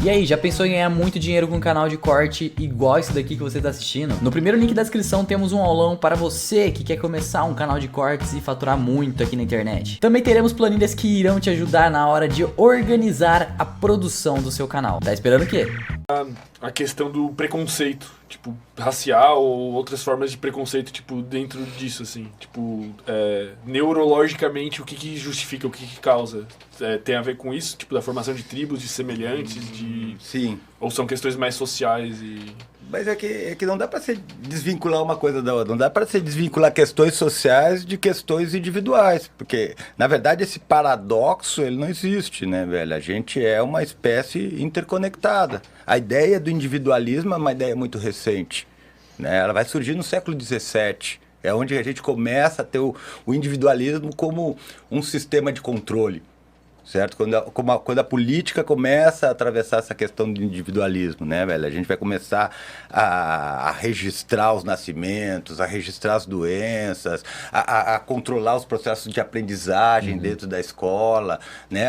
E aí, já pensou em ganhar muito dinheiro com um canal de corte igual esse daqui que você está assistindo? No primeiro link da descrição temos um aulão para você que quer começar um canal de cortes e faturar muito aqui na internet. Também teremos planilhas que irão te ajudar na hora de organizar a produção do seu canal. Tá esperando o quê? A questão do preconceito, tipo, racial ou outras formas de preconceito, tipo, dentro disso, assim. Tipo, neurologicamente, o que justifica, o que causa? Tem a ver com isso? Tipo, da formação de tribos, de semelhantes, de... Sim. Ou são questões mais sociais e... Mas é que não dá para se desvincular uma coisa da outra. Não dá para se desvincular questões sociais de questões individuais. Porque, na verdade, esse paradoxo, ele não existe, né, velho? A gente é uma espécie interconectada. A ideia do individualismo é uma ideia muito recente, né? Ela vai surgir no século XVII. É onde a gente começa a ter o individualismo como um sistema de controle. Certo? Quando a política começa a atravessar essa questão do individualismo, né, velho? A gente vai começar a registrar os nascimentos, a registrar as doenças, a controlar os processos de aprendizagem dentro da escola, né?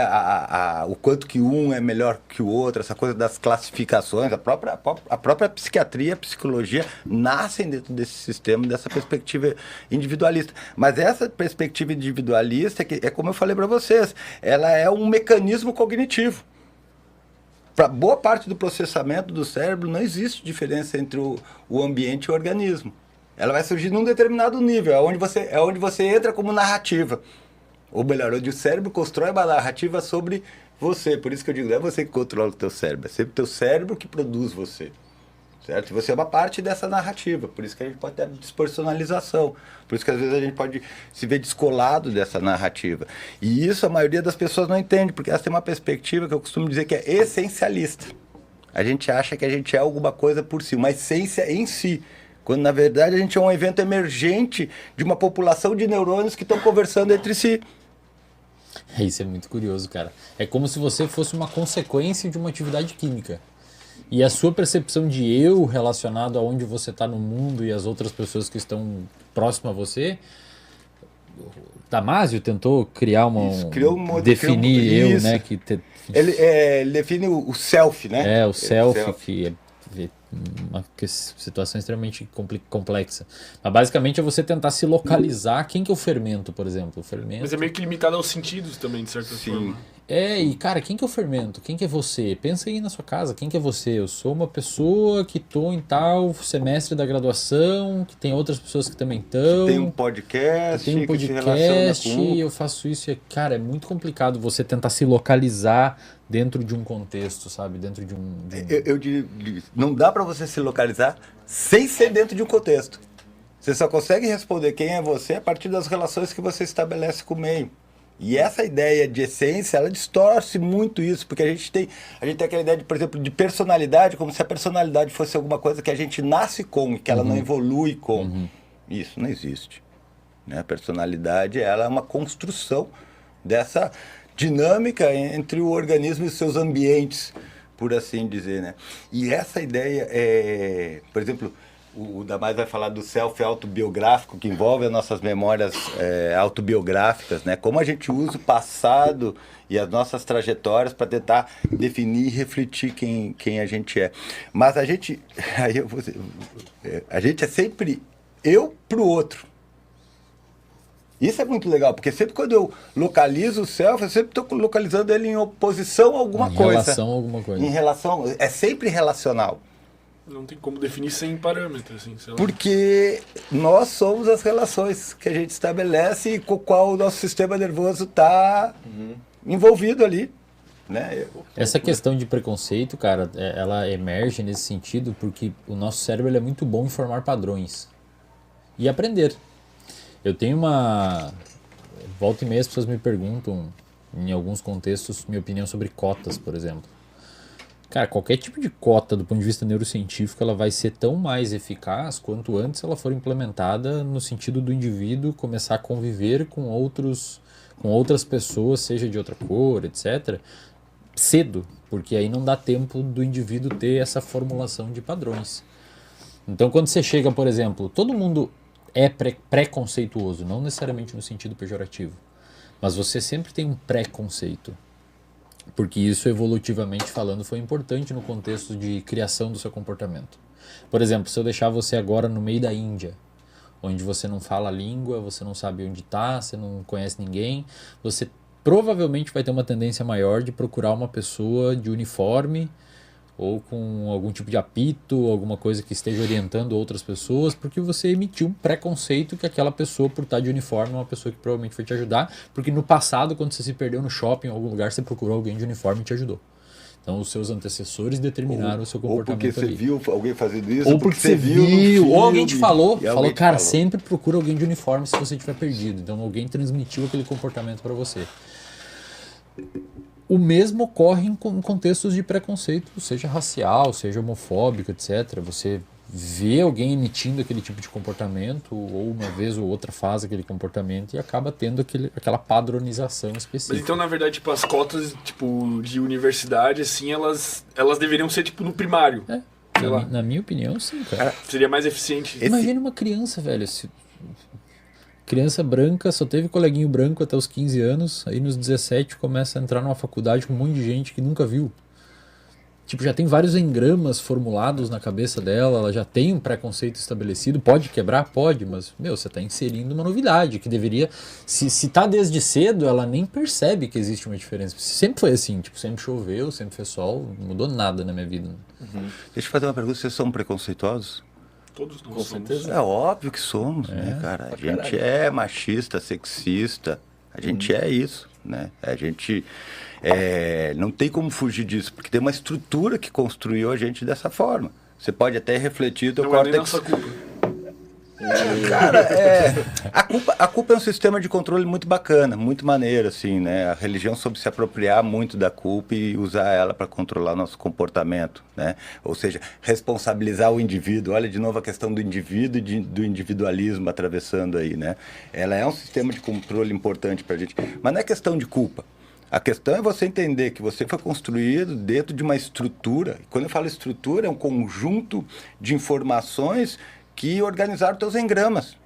O quanto que um é melhor que o outro, essa coisa das classificações, a própria psiquiatria, a psicologia nascem dentro desse sistema, dessa perspectiva individualista. Mas essa perspectiva individualista, é como eu falei para vocês, ela é um mecanismo cognitivo. Para boa parte do processamento do cérebro, não existe diferença entre o ambiente e o organismo. Ela vai surgir num determinado nível, é onde você entra como narrativa. Ou melhor, onde o cérebro constrói uma narrativa sobre você. Por isso que eu digo, não é você que controla o teu cérebro, é sempre o teu cérebro que produz você. Certo? E você é uma parte dessa narrativa, por isso que a gente pode ter despersonalização, por isso que às vezes a gente pode se ver descolado dessa narrativa. E isso a maioria das pessoas não entende, porque essa tem uma perspectiva que eu costumo dizer que é essencialista. A gente acha que a gente é alguma coisa por si, uma essência em si, quando na verdade a gente é um evento emergente de uma população de neurônios que estão conversando entre si. Isso é muito curioso, cara. É como se você fosse uma consequência de uma atividade química. E a sua percepção de eu relacionado a onde você está no mundo e as outras pessoas que estão próximas a você, Damasio tentou criar definir eu, né? Ele define o self, né? O self, que é uma situação extremamente complexa. Mas basicamente é você tentar se localizar quem que é o fermento, por exemplo. O fermento... Mas é meio que limitado aos sentidos também, de certa forma. E cara, quem que é o fermento? Quem que é você? Pensa aí na sua casa, quem que é você? Eu sou uma pessoa que tô em tal semestre da graduação, que tem outras pessoas que também estão. Tem um podcast, que se relaciona com... eu faço isso. Cara, é muito complicado você tentar se localizar dentro de um contexto, sabe? Dentro de um... Eu diria, não dá para você se localizar sem ser dentro de um contexto. Você só consegue responder quem é você a partir das relações que você estabelece com o meio. E essa ideia de essência, ela distorce muito isso, porque a gente tem aquela ideia, por exemplo, de personalidade, como se a personalidade fosse alguma coisa que a gente nasce com e que ela não evolui com. Isso não existe. Né? A personalidade, ela é uma construção dessa dinâmica entre o organismo e os seus ambientes, por assim dizer, né? E essa ideia, por exemplo, o Damasio vai falar do self autobiográfico, que envolve as nossas memórias autobiográficas, né? Como a gente usa o passado e as nossas trajetórias para tentar definir e refletir quem a gente é. Mas a gente é sempre eu pro outro. Isso é muito legal, porque sempre quando eu localizo o self, eu sempre estou localizando ele em oposição a alguma coisa. Em relação a alguma coisa. É sempre relacional. Não tem como definir sem parâmetros, assim, sei lá. Porque nós somos as relações que a gente estabelece e com o qual o nosso sistema nervoso está envolvido ali. Né? Essa questão de preconceito, cara, ela emerge nesse sentido porque o nosso cérebro ele é muito bom em formar padrões e aprender. Eu tenho volta e meia as pessoas me perguntam, em alguns contextos, minha opinião sobre cotas, por exemplo. Cara, qualquer tipo de cota do ponto de vista neurocientífico, ela vai ser tão mais eficaz quanto antes ela for implementada no sentido do indivíduo começar a conviver com outras pessoas, seja de outra cor, etc., cedo, porque aí não dá tempo do indivíduo ter essa formulação de padrões. Então, quando você chega, por exemplo, todo mundo é preconceituoso, não necessariamente no sentido pejorativo, mas você sempre tem um preconceito. Porque isso, evolutivamente falando, foi importante no contexto de criação do seu comportamento. Por exemplo, se eu deixar você agora no meio da Índia, onde você não fala a língua, você não sabe onde está, você não conhece ninguém, você provavelmente vai ter uma tendência maior de procurar uma pessoa de uniforme ou com algum tipo de apito, alguma coisa que esteja orientando outras pessoas, porque você emitiu um preconceito que aquela pessoa, por estar de uniforme, é uma pessoa que provavelmente vai te ajudar, porque no passado, quando você se perdeu no shopping, em algum lugar, você procurou alguém de uniforme e te ajudou. Então, os seus antecessores determinaram o seu comportamento ali. Ou porque você viu alguém fazendo isso, ou porque você viu, ou alguém te falou, cara, falou. sempre procura alguém de uniforme se você estiver perdido. Então, alguém transmitiu aquele comportamento para você. O mesmo ocorre em contextos de preconceito, seja racial, seja homofóbico, etc. Você vê alguém emitindo aquele tipo de comportamento, ou uma vez ou outra faz aquele comportamento e acaba tendo aquela padronização específica. Mas então, na verdade, tipo, as cotas tipo, de universidade, assim, elas deveriam ser tipo no primário. Sei lá. Na minha opinião, sim, cara. Seria mais eficiente. Imagina uma criança, velho. Criança branca, só teve coleguinho branco até os 15 anos, aí nos 17 começa a entrar numa faculdade com um monte de gente que nunca viu. Tipo, já tem vários engramas formulados na cabeça dela, ela já tem um preconceito estabelecido, pode quebrar? Pode, mas, você tá inserindo uma novidade que deveria... Se tá desde cedo, ela nem percebe que existe uma diferença. Sempre foi assim, tipo, sempre choveu, sempre fez sol, não mudou nada na minha vida. Deixa eu fazer uma pergunta, vocês são preconceituosos? Todos nós Com somos. certeza. É óbvio que somos, né, cara? A gente é machista, sexista, a gente é isso, né? A gente não tem como fugir disso, porque tem uma estrutura que construiu a gente dessa forma. Você pode até refletir o teu Não é nem córtex. nossa culpa. Cara, a culpa é um sistema de controle muito bacana, muito maneiro, assim, né? A religião soube se apropriar muito da culpa e usar ela para controlar nosso comportamento, né? Ou seja, responsabilizar o indivíduo. Olha de novo a questão do indivíduo e do individualismo atravessando aí, né? Ela é um sistema de controle importante para a gente, mas não é questão de culpa. A questão é você entender que você foi construído dentro de uma estrutura. Quando eu falo estrutura, é um conjunto de informações que organizaram teus engramas.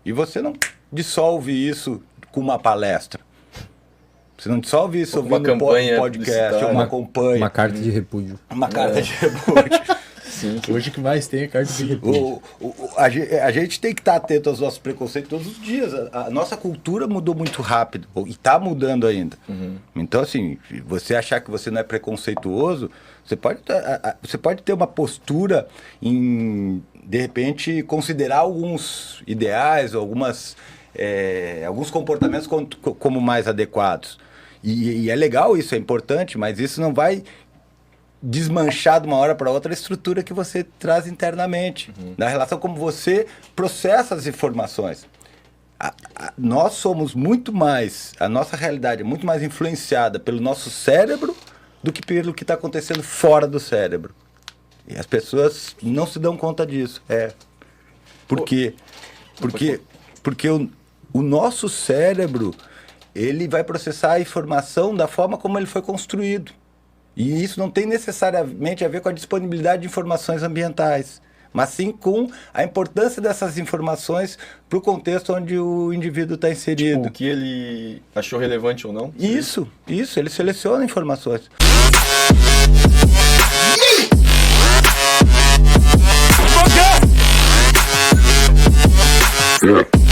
E você não dissolve isso com uma palestra. Você não dissolve isso ouvindo um podcast, uma campanha. Uma carta de repúdio. Uma carta de repúdio. Sim. Hoje que mais tem é carta de repúdio. A gente tem que estar atento aos nossos preconceitos todos os dias. A nossa cultura mudou muito rápido. E está mudando ainda. Então, assim, você achar que você não é preconceituoso, você pode ter uma postura em... de repente, considerar alguns ideais, alguns comportamentos como mais adequados. E é legal isso, é importante, mas isso não vai desmanchar de uma hora para outra a estrutura que você traz internamente, na relação como você processa as informações. Nós somos muito mais, a nossa realidade é muito mais influenciada pelo nosso cérebro do que pelo que está acontecendo fora do cérebro. E as pessoas não se dão conta disso. Por quê? Porque o nosso cérebro, ele vai processar a informação da forma como ele foi construído. E isso não tem necessariamente a ver com a disponibilidade de informações ambientais, mas sim com a importância dessas informações para o contexto onde o indivíduo está inserido. Tipo, o que ele achou relevante ou não? Isso, ele seleciona informações. Yeah.